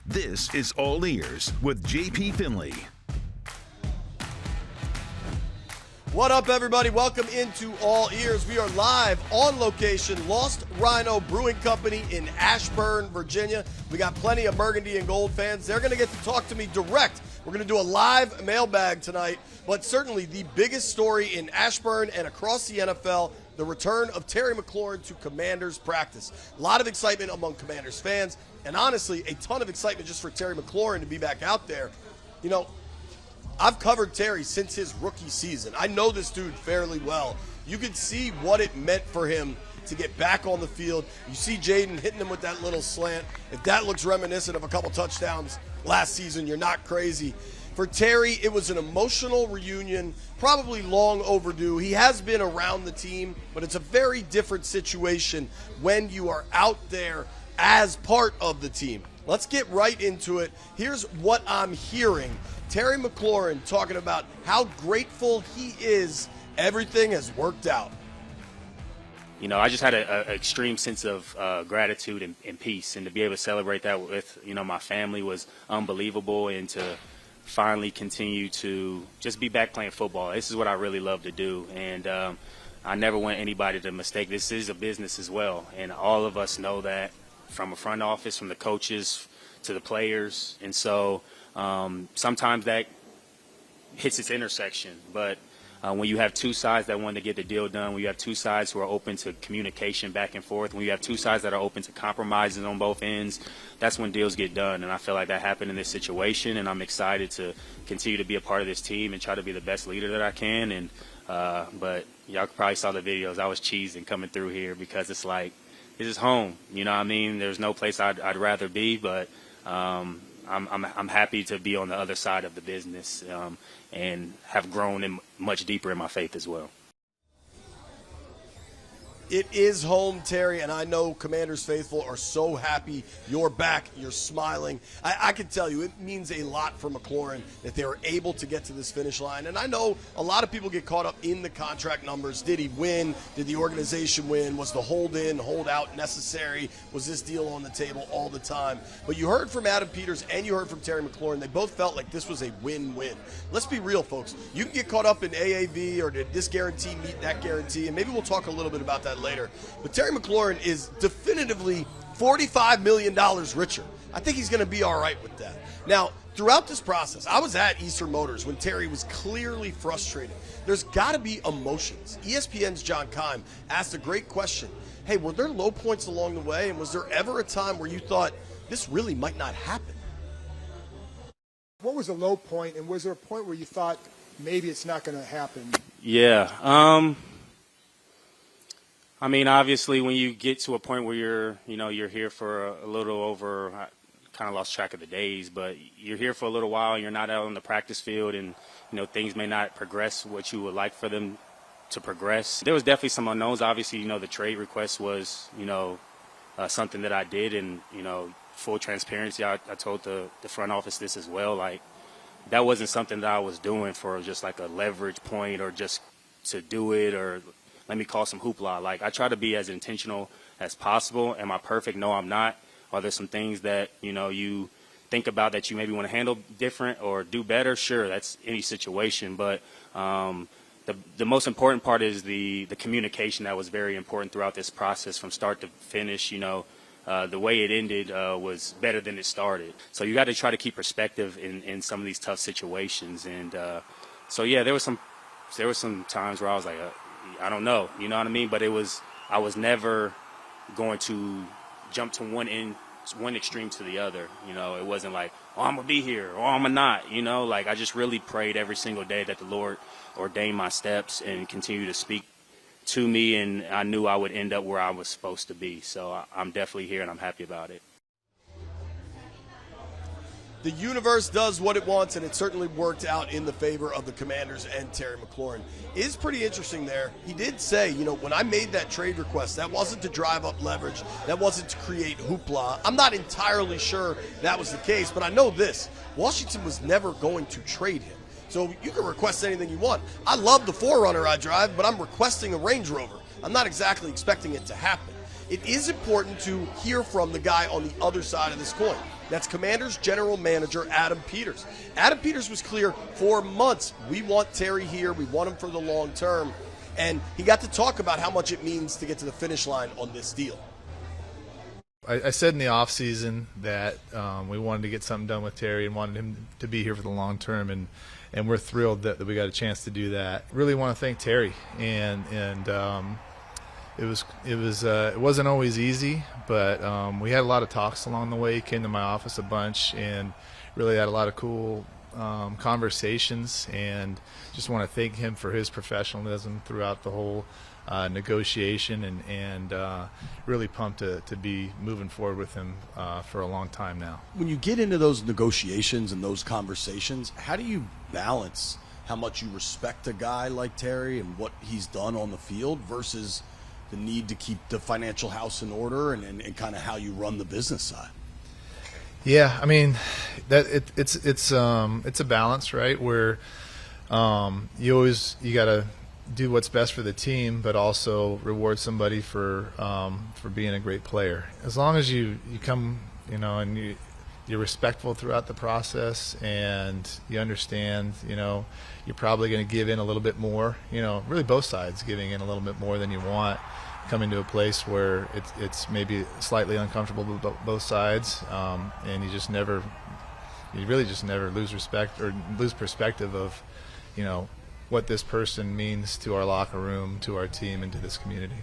This is All Ears with JP Finlay. What up, everybody? Welcome into All Ears. We are live on location, Lost Rhino Brewing Company in Ashburn, Virginia. We got plenty of Burgundy and Gold fans. They're going to get to talk to me direct. We're going to do a live mailbag tonight, but certainly the biggest story in Ashburn and across the NFL, the return of Terry McLaurin to Commanders practice. A lot of excitement among Commanders fans, and honestly, a ton of excitement just for Terry McLaurin to be back out there. You know, I've covered Terry since his rookie season. I know this dude fairly well. You can see what it meant for him to get back on the field. You see Jaden hitting him with that little slant. If that looks reminiscent of a couple touchdowns last season, you're not crazy. For Terry, it was an emotional reunion, probably long overdue. He has been around the team, but it's a very different situation when you are out there as part of the team. Let's get right into it. Here's what I'm hearing. Terry McLaurin talking about how grateful he is. Everything has worked out. You know, I just had an extreme sense of gratitude and peace, and to be able to celebrate that with, my family was unbelievable, and to finally continue to just be back playing football. This is what I really love to do, and I never want anybody to mistake this is a business as well, and all of us know that, from a front office, from the coaches to the players, and so sometimes that hits its intersection, but when you have two sides that want to get the deal done, when you have two sides who are open to communication back and forth, when you have two sides that are open to compromises on both ends, that's when deals get done. And I feel like that happened in this situation, and I'm excited to continue to be a part of this team and try to be the best leader that I can. And but y'all probably saw the videos. I was cheesing coming through here because it's like, this is home. You know what I mean? There's no place I'd rather be, but I'm happy to be on the other side of the business and have grown much deeper in my faith as well. It is home, Terry, and I know Commanders faithful are so happy you're back, you're smiling. I can tell you it means a lot for McLaurin that they were able to get to this finish line. And I know a lot of people get caught up in the contract numbers. Did he win? Did the organization win? Was the hold-in, hold-out necessary? Was this deal on the table all the time? But you heard from Adam Peters and you heard from Terry McLaurin. They both felt like this was a win-win. Let's be real, folks. You can get caught up in AAV or did this guarantee meet that guarantee, and maybe we'll talk a little bit about that later. But Terry McLaurin is definitively $45 million richer. I think he's going to be all right with that. Now, throughout this process, I was at Eastern Motors when Terry was clearly frustrated. There's got to be emotions. ESPN's John Keim asked a great question. Hey, were there low points along the way, and was there ever a time where you thought this really might not happen? What was a low point, and was there a point where you thought maybe it's not going to happen? Yeah. I mean, obviously, when you get to a point where you're here for a little over, I kind of lost track of the days, but you're here for a little while and you're not out on the practice field, and, things may not progress what you would like for them to progress. There was definitely some unknowns. Obviously, the trade request was, something that I did, and, full transparency, I told the front office this as well. Like, that wasn't something that I was doing for just like a leverage point or just to do it or let me call some hoopla. Like, I try to be as intentional as possible. Am I perfect? No, I'm not. Are there some things that, you think about that you maybe want to handle different or do better? Sure, that's any situation. But the most important part is the communication that was very important throughout this process from start to finish. The way it ended was better than it started. So you got to try to keep perspective in some of these tough situations. And so, yeah, there were some times where I was like, I don't know, you know what I mean? But I was never going to jump to one extreme to the other. It wasn't like, oh, I'm going to be here, or I'm going to not, like I just really prayed every single day that the Lord ordained my steps and continue to speak to me, and I knew I would end up where I was supposed to be. So I'm definitely here, and I'm happy about it. The universe does what it wants, and it certainly worked out in the favor of the Commanders and Terry McLaurin. It is pretty interesting there. He did say, when I made that trade request, that wasn't to drive up leverage. That wasn't to create hoopla. I'm not entirely sure that was the case, but I know this. Washington was never going to trade him. So you can request anything you want. I love the 4Runner I drive, but I'm requesting a Range Rover. I'm not exactly expecting it to happen. it is important to hear from the guy on the other side of this coin. That's Commanders general manager Adam Peters. Adam Peters was clear for months. We want Terry here. We want him for the long term. And he got to talk about how much it means to get to the finish line on this deal. I said in the offseason that we wanted to get something done with Terry and wanted him to be here for the long term, and we're thrilled that we got a chance to do that. Really want to thank Terry, and it wasn't always easy, but we had a lot of talks along the way. He came to my office a bunch and really had a lot of cool conversations, and just want to thank him for his professionalism throughout the whole negotiation, and really pumped to be moving forward with him for a long time now. When you get into those negotiations and those conversations, how do you balance how much you respect a guy like Terry and what he's done on the field versus the need to keep the financial house in order and kind of how you run the business side? Yeah, I mean, it's a balance, right? Where you got to do what's best for the team, but also reward somebody for being a great player. As long as you come, and you're respectful throughout the process, and you understand, you're probably going to give in a little bit more. Really both sides giving in a little bit more than you want, coming to a place where it's maybe slightly uncomfortable with both sides, and you really just never lose respect or lose perspective of, what this person means to our locker room, to our team, and to this community.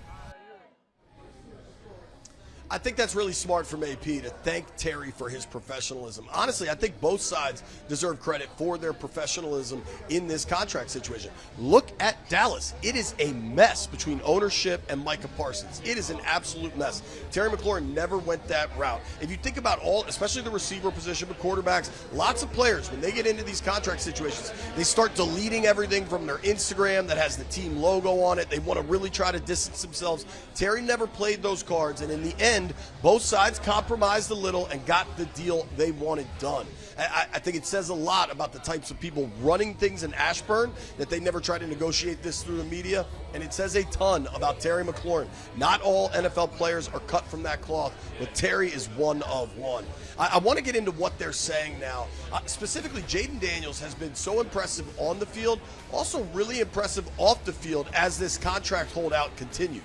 I think that's really smart from AP to thank Terry for his professionalism. Honestly, I think both sides deserve credit for their professionalism in this contract situation. Look at Dallas. It is a mess between ownership and Micah Parsons. It is an absolute mess. Terry McLaurin never went that route. If you think about especially the receiver position, but quarterbacks, lots of players, when they get into these contract situations, they start deleting everything from their Instagram that has the team logo on it. They want to really try to distance themselves. Terry never played those cards, and in the end, both sides compromised a little and got the deal they wanted done. I think it says a lot about the types of people running things in Ashburn that they never try to negotiate this through the media, and it says a ton about Terry McLaurin. Not all NFL players are cut from that cloth, but Terry is one of one. I want to get into what they're saying now. Specifically, Jaden Daniels has been so impressive on the field, also really impressive off the field as this contract holdout continued.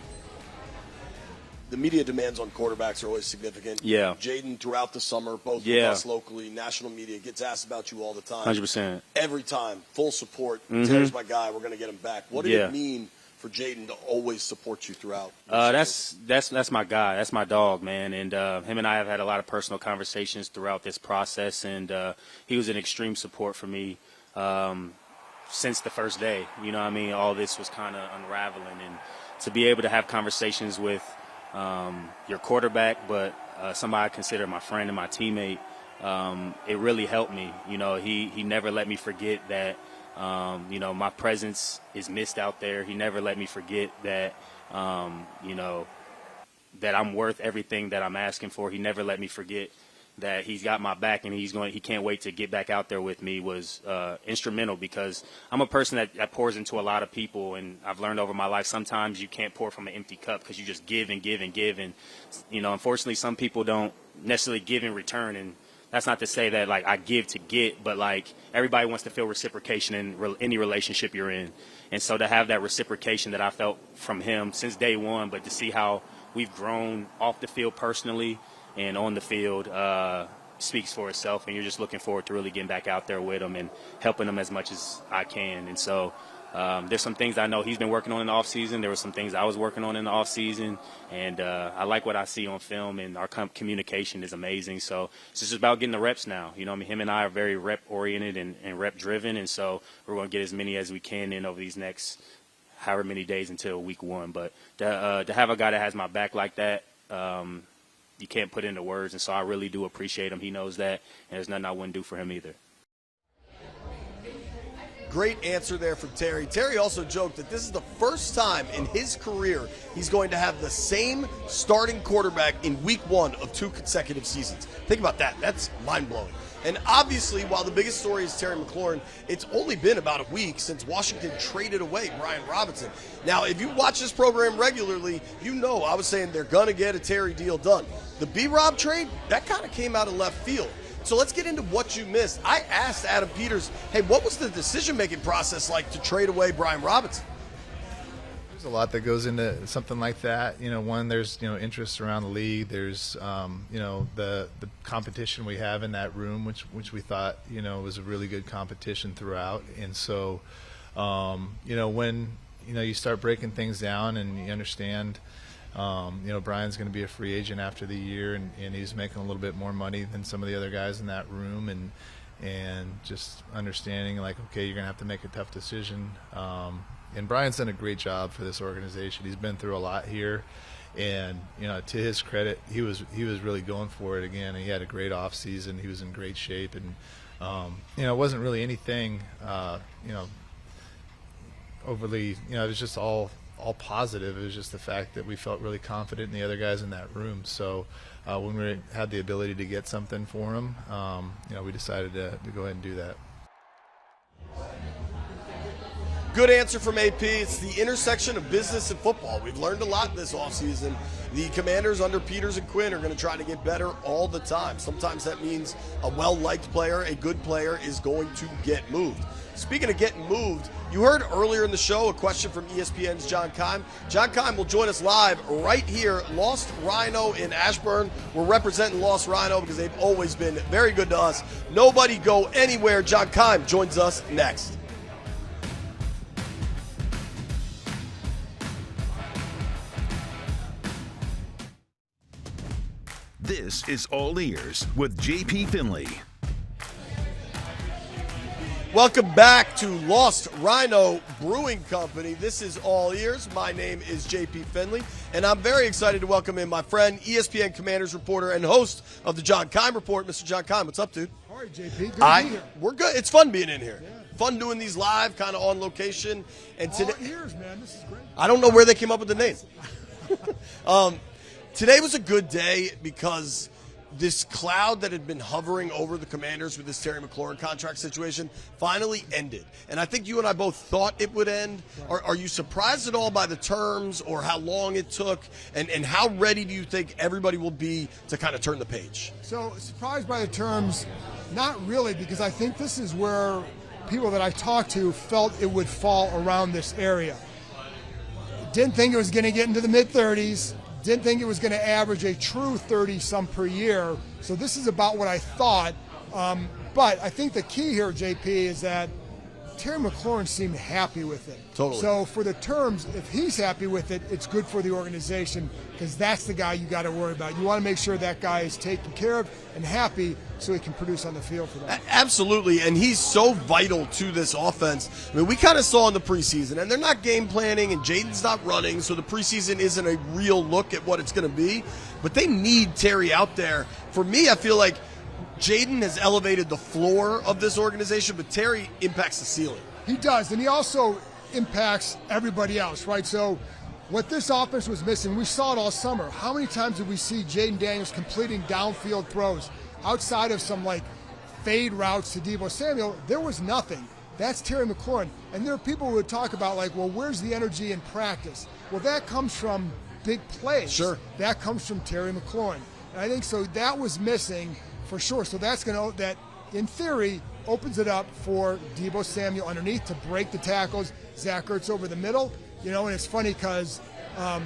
The media demands on quarterbacks are always significant. Yeah. Jaden, throughout the summer, both with us locally, national media, gets asked about you all the time. 100%. Every time, full support. Terry's my guy. We're going to get him back. What did it mean for Jaden to always support you throughout? That's my guy. That's my dog, man. And him and I have had a lot of personal conversations throughout this process, and he was an extreme support for me since the first day. All this was kind of unraveling, and to be able to have conversations with your quarterback, but somebody I consider my friend and my teammate, it really helped me. He never let me forget that, my presence is missed out there. He never let me forget that, that I'm worth everything that I'm asking for. He never let me forget that he's got my back and he can't wait to get back out there with me was instrumental, because I'm a person that pours into a lot of people, and I've learned over my life sometimes you can't pour from an empty cup because you just give and give and give, and unfortunately some people don't necessarily give in return, and that's not to say that I give to get, but everybody wants to feel reciprocation in any relationship you're in, and so to have that reciprocation that I felt from him since day one, but to see how we've grown off the field personally and on the field speaks for itself, and you're just looking forward to really getting back out there with him and helping him as much as I can. And so there's some things I know he's been working on in the offseason. There were some things I was working on in the offseason, and I like what I see on film, and our communication is amazing. So it's just about getting the reps now. Him and I are very rep-oriented and rep-driven, and so we're going to get as many as we can in over these next however many days until week one. But to have a guy that has my back like that, you can't put into words, and so I really do appreciate him. He knows that, and there's nothing I wouldn't do for him either. Great answer there from Terry. Terry also joked that this is the first time in his career he's going to have the same starting quarterback in week 1 of 2 consecutive seasons. Think about that. That's mind-blowing. And obviously, while the biggest story is Terry McLaurin, it's only been about a week since Washington traded away Brian Robinson. Now, if you watch this program regularly, you know I was saying they're going to get a Terry deal done. The B-Rob trade, that kind of came out of left field. So let's get into what you missed. I asked Adam Peters, hey, what was the decision-making process like to trade away Brian Robinson? There's a lot that goes into something like that. One, there's interest around the league. There's the competition we have in that room, which we thought was a really good competition throughout. And so when you start breaking things down and you understand Brian's going to be a free agent after the year, and he's making a little bit more money than some of the other guys in that room, and just understanding like, okay, you're going to have to make a tough decision. And Brian's done a great job for this organization. He's been through a lot here, and to his credit, he was really going for it again. He had a great off season. He was in great shape, and it wasn't really anything overly. It was just all positive. It was just the fact that we felt really confident in the other guys in that room. So when we had the ability to get something for him, we decided to go ahead and do that. Good answer from AP. It's the intersection of business and football. We've learned a lot this offseason. The Commanders under Peters and Quinn are going to try to get better all the time. Sometimes that means a well-liked player, a good player, is going to get moved. Speaking of getting moved, you heard earlier in the show a question from ESPN's John Keim. John Keim will join us live right here, Lost Rhino in Ashburn. We're representing Lost Rhino because they've always been very good to us. Nobody go anywhere. John Keim joins us next. This is All Ears with JP Finlay. Welcome back to Lost Rhino Brewing Company. This is All Ears. My name is JP Finlay, and I'm very excited to welcome in my friend, ESPN Commanders reporter and host of the John Keim Report, Mr. John Keim. What's up, dude? All right, JP. Good to be here. We're good. It's fun being in here. Yeah. Fun doing these live, kind of on location. And All Ears, man. This is great. I don't know where they came up with the name. Today was a good day because this cloud that had been hovering over the Commanders with this Terry McLaurin contract situation finally ended. And I think you and I both thought it would end. Right. Are you surprised at all by the terms or how long it took? And how ready do you think everybody will be to kind of turn the page? So surprised by the terms, not really, because I think this is where people that I talked to felt it would fall around this area. Didn't think it was going to get into the mid-30s. Didn't think it was going to average a true 30-some per year. So this is about what I thought. But I think the key here, JP, is that Terry McLaurin seemed happy with it. Totally. So for the terms, if he's happy with it, it's good for the organization because that's the guy you got to worry about. You want to make sure that guy is taken care of and happy so he can produce on the field for them. Absolutely, and he's so vital to this offense. I mean, we kind of saw in the preseason, and they're not game planning, and Jaden's not running, so the preseason isn't a real look at what it's going to be. But they need Terry out there. For me, I feel like Jaden has elevated the floor of this organization, but Terry impacts the ceiling. He does, and he also impacts everybody else, right? So what this offense was missing, we saw it all summer. How many times did we see Jaden Daniels completing downfield throws outside of some like fade routes to Deebo Samuel? There was nothing. That's Terry McLaurin. And there are people who would talk about like, well, where's the energy in practice? Well, that comes from big plays. Sure. That comes from Terry McLaurin. And I think so that was missing for sure. So that's going to, that in theory, opens it up for Deebo Samuel underneath to break the tackles. Zach Ertz over the middle. You know, and it's funny because I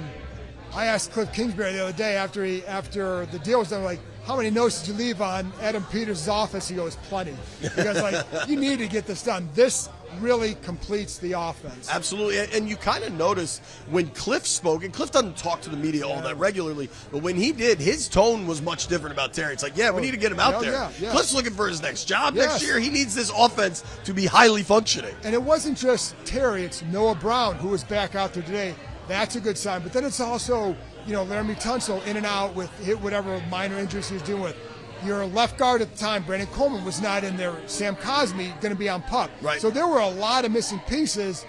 asked Cliff Kingsbury the other day after the deal was done, like, how many notes did you leave on Adam Peters' office? He goes, plenty. Because, like, you need to get this done. This really completes the offense. Absolutely. And you kind of notice when Cliff spoke, and Cliff doesn't talk to the media all that regularly, but when he did, his tone was much different about Terry. It's like, yeah, we need to get him out there. Yeah. Cliff's looking for his next job next year. He needs this offense to be highly functioning. And it wasn't just Terry. It's Noah Brown, who was back out there today. That's a good sign. But then it's also, you know, Laramie Tunsil in and out with whatever minor injuries he was dealing with. Your left guard at the time, Brandon Coleman, was not in there. Sam Cosme going to be on puck. Right. So there were a lot of missing pieces.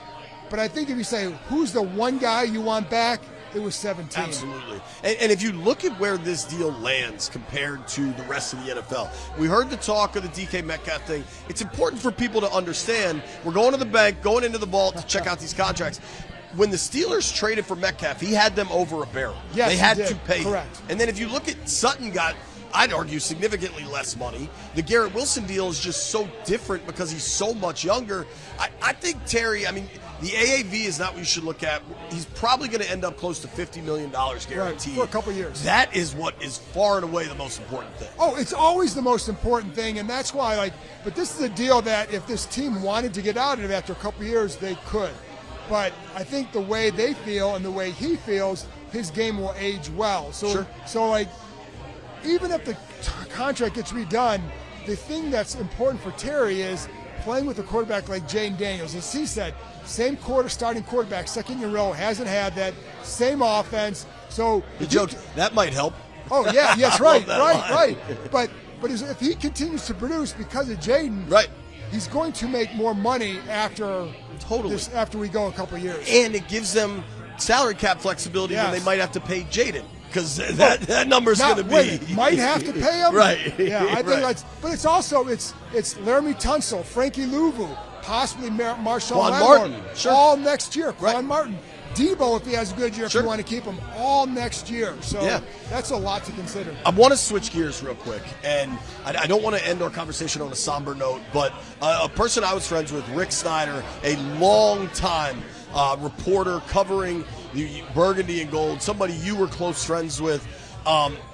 But I think if you say, who's the one guy you want back, it was 17. Absolutely. And if you look at where this deal lands compared to the rest of the NFL, we heard the talk of the DK Metcalf thing. It's important for people to understand we're going to the bank, going into the vault to check out these contracts. When the Steelers traded for Metcalf, he had them over a barrel. Yes, they had he did. to pay Correct. him. And then if you look at Sutton got, I'd argue, significantly less money. The Garrett Wilson deal is just so different because he's so much younger. I think, Terry, I mean, the AAV is not what you should look at. He's probably going to end up close to $50 million guaranteed. Right, for a couple of years. That is what is far and away the most important thing. Oh, it's always the most important thing, and that's why, but this is a deal that if this team wanted to get out of it after a couple of years, they could. But I think the way they feel and the way he feels, his game will age well. So, Sure. Even if the contract gets redone, the thing that's important for Terry is playing with a quarterback like Jaden Daniels. As he said, same starting quarterback, second in a row, hasn't had that same offense. So The joke, that might help. Oh yeah, yes, right. line. But if he continues to produce because of Jaden, Right. he's going to make more money after after we go a couple of years. And it gives them salary cap flexibility when Yes. they might have to pay Jaden. Because that number's going to be might have to pay him, right? Yeah, I think right. but it's also it's Laramie Tunsil, Frankie Louvu, possibly Marshawn Quan Lattimore, Martin, sure. all next year. Right. Quan Martin, Debo, if he has a good year, Sure. if you want to keep him, all next year. So Yeah. that's a lot to consider. I want to switch gears real quick, and I don't want to end our conversation on a somber note, but a person I was friends with, Rick Snider, a long-time reporter covering the Burgundy and Gold, somebody you were close friends with.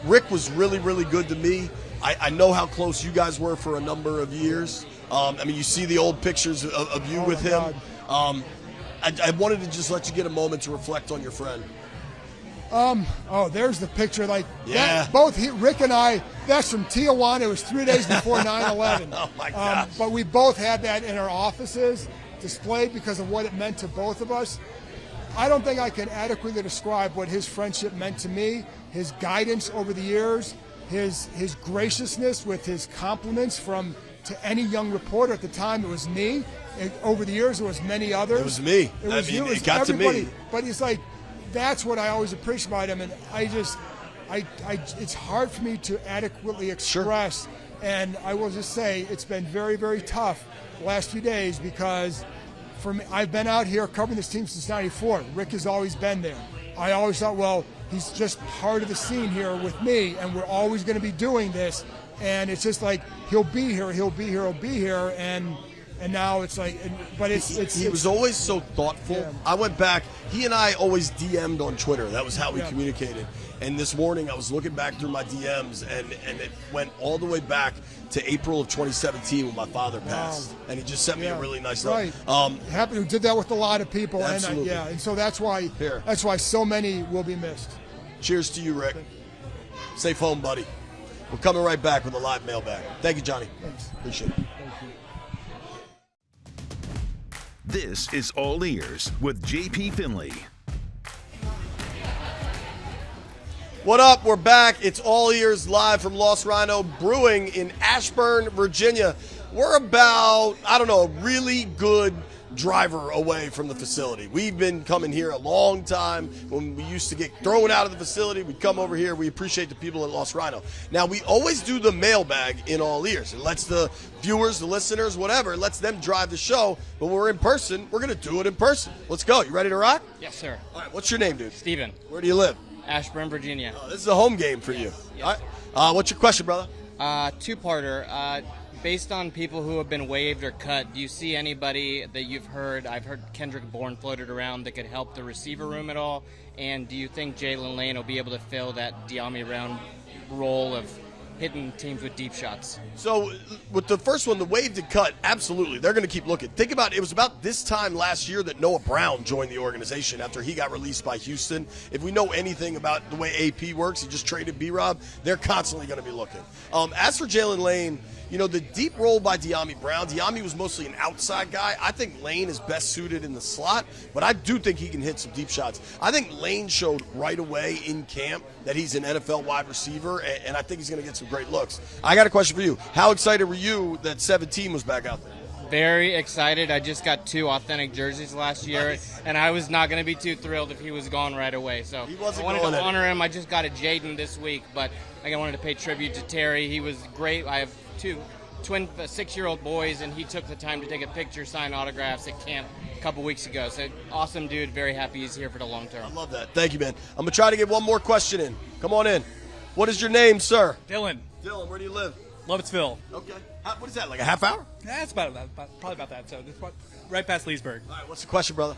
Rick was really, really good to me. I know how close you guys were for a number of years. I mean, you see the old pictures of you with him. I wanted to just let you get a moment to reflect on your friend. There's the picture. Yeah. Rick and I, that's from Tijuana. It was 3 days before 9/11. Oh, my gosh. But we both had that in our offices displayed because of what it meant to both of us. I don't think I can adequately describe what his friendship meant to me, his guidance over the years, his graciousness with his compliments to any young reporter at the time. It was me. Over the years, it was many others. It was me. It got everybody. to me. But it's that's what I always appreciate about him, and it's hard for me to adequately express. Sure. And I will just say it's been very, very tough the last few days because for me, I've been out here covering this team since '94. Rick has always been there. I always thought, well, he's just part of the scene here with me, and we're always going to be doing this. And it's just he'll be here, and now it's but he was always so thoughtful. Yeah. I went back. He and I always DM'd on Twitter. That was how we communicated. And this morning I was looking back through my DMs, and it went all the way back to April of 2017 when my father passed. And he just sent me a really nice note. Right. Who did that with a lot of people. Absolutely. And so that's why so many will be missed. Cheers to you, Rick. Safe home, buddy. We're coming right back with a live mailbag. Thank you, Johnny. Thanks. Appreciate it. Thank you. This is All Ears with JP Finlay. What up? We're back. It's All Ears live from Lost Rhino Brewing in Ashburn, Virginia. We're about, a really good driver away from the facility. We've been coming here a long time. When we used to get thrown out of the facility, we'd come over here. We appreciate the people at Lost Rhino. Now, we always do the mailbag in All Ears. It lets the viewers, the listeners, whatever, it lets them drive the show. But when we're in person, we're going to do it in person. Let's go. You ready to rock? Yes, sir. All right. What's your name, dude? Steven. Where do you live? Ashburn, Virginia. This is a home game for you. Yes. All right. What's your question, brother? Two-parter. Based on people who have been waived or cut, do you see anybody that you've heard? I've heard Kendrick Bourne floated around that could help the receiver room at all. And do you think Jalen Lane will be able to fill that De'Ami Brown role of hitting teams with deep shots? So with the first one, the waived and cut, absolutely. They're going to keep looking. Think about it was about this time last year that Noah Brown joined the organization after he got released by Houston. If we know anything about the way AP works, he just traded B-Rob, they're constantly going to be looking. As for Jalen Lane, the deep role by De'Ami Brown. De'Ami was mostly an outside guy. I think Lane is best suited in the slot, but I do think he can hit some deep shots. I think Lane showed right away in camp that he's an NFL wide receiver, and I think he's going to get some great looks. I got a question for you. How excited were you that 17 was back out there? Very excited. I just got 2 authentic jerseys last year, and I was not going to be too thrilled if he was gone right away. So I wanted to honor him. I just got a Jaden this week, but I wanted to pay tribute to Terry. He was great. I have 2 twin 6-year-old boys, and he took the time to take a picture, sign autographs at camp a couple weeks ago. So awesome dude. Very happy he's here for the long term. I love that. Thank you, man. I'm going to try to get one more question in. Come on in. What is your name, sir? Dylan. Dylan, where do you live? Lovettsville. Okay. What is that, like a half hour? Yeah, it's probably about that. So it's right past Leesburg. All right, what's the question, brother?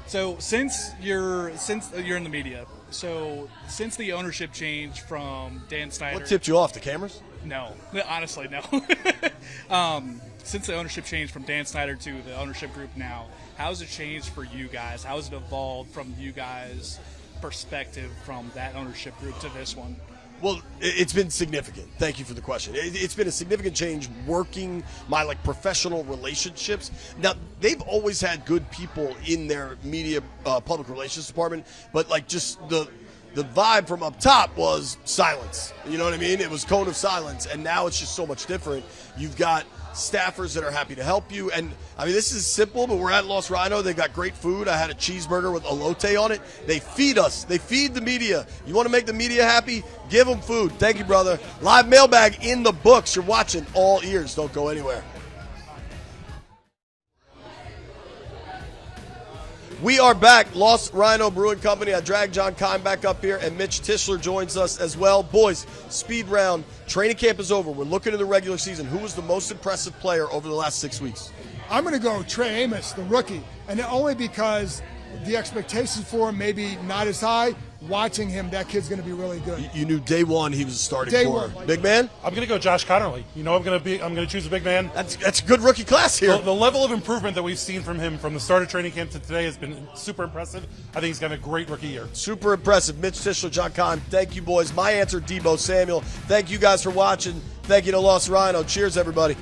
So since you're in the media, so since the ownership change from Dan Snyder, What tipped you off, the cameras? No, honestly, no. Since the ownership changed from Dan Snyder to the ownership group now, how has it changed for you guys? How has it evolved from you guys' perspective from that ownership group to this one? Well, it's been significant. Thank you for the question. It's been a significant change working my professional relationships. Now, they've always had good people in their media public relations department, but just the vibe from up top was silence. You know what I mean? It was cone of silence, and now it's just so much different. You've got staffers that are happy to help you, and this is simple, but we're at Lost Rhino. They got great food. I had a cheeseburger with elote on it. They feed us. They feed the media. You want to make the media happy? Give them food. Thank you, brother. Live mailbag in the books. You're watching All Ears. Don't go anywhere. We are back, Lost Rhino Brewing Company. I dragged John Kime back up here, and Mitch Tischler joins us as well. Boys, speed round. Training camp is over. We're looking at the regular season. Who was the most impressive player over the last 6 weeks? I'm going to go Trey Amos, the rookie, and only because the expectations for him maybe not as high. Watching him, that kid's going to be really good. You knew day one he was a starting Day corner. one. Big man? I'm going to go Josh Connerly. I'm going to choose a big man. That's a good rookie class here. The level of improvement that we've seen from him from the start of training camp to today has been super impressive. I think he's got a great rookie year. Super impressive. Mitch Tischler, John Kime, thank you, boys. My answer, Debo Samuel. Thank you guys for watching. Thank you to Lost Rhino. Cheers, everybody.